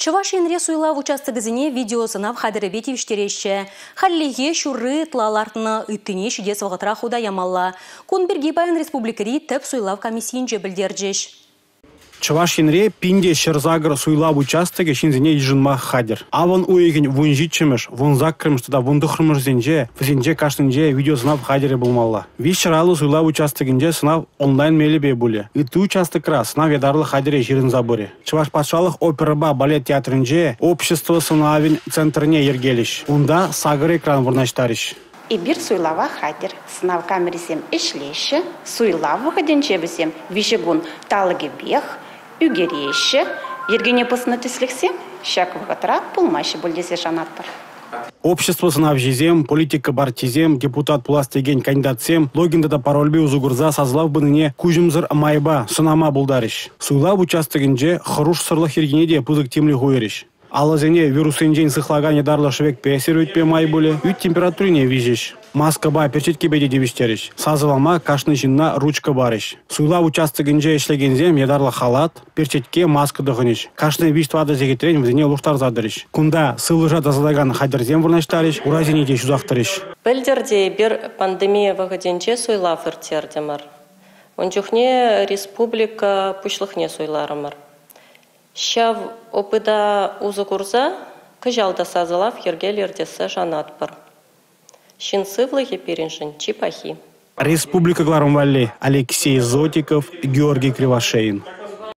Чуваш енре суйлав участогызыне видеосынав хадырыбе тивиштереші. Халлеге шуры тлалартына үттіне шидес вағытра худа ямалла. Конберги байын республикари тәп суйлав комиссиинже білдерджеш. Чуваш енре пинде шерзагр суйлав участогы шинзине ежинма хадер. Аван уйген вунжитчемеш, вунзаккремеш туда вундухрмеш зенже каштынже видеосынав хадере булмалла. Вишралу суйлав участогынже сынав онлайн мелебе буле. Иты участокра сынав ядарлы хадере жирин заборе. Чуваш патшалық операба балет театрынже общество сынавин центрне ергелиш. Унда сагыр экран вурнаштариш. И бир суйлава хадер, сынав камерисем ишлеші, суйлав выходенче бісем, вишегун талыге бех, үгереші, ергене пысыны түсліксем, шак вғытырақ пулмашы бүлдесе жанаттыр. Общество сынав жезем, политика партизем, депутат пуластеген кандидатсем, логинда да парольбе узугурза сазлав быныне кужымзыр майба, сынама булдариш. Суйлав участогынже хыруш сырлых ергене де пузык темлі гойриш. Алазене вирусенжен сыхлаган едарлы швек песер өтпе май боле, үт температурине вижеш. Маска ба перчетке беде девиштериш. Сазылама кашны жинна ручка бариш. Суйлав участогынже ишлегензем едарлы халат, перчетке маска дығыниш. Кашны виштвада зегетрен взене луштар задыриш. Кунда сылыжа тазалаган хадерзем вырнаштариш, уразене де шузақтыриш. Білдерде бір пандемия вағыденче суйлав иртердемір. Ончухне республика пушлықне суйларымыр. Шав опыда узы курза, кыжалда сазылав ергелердесі жанатпыр. Шинсывлығы переншін чипахи. Республика Гларомвалли, Алексей Зотиков, Георгий Кривошеин.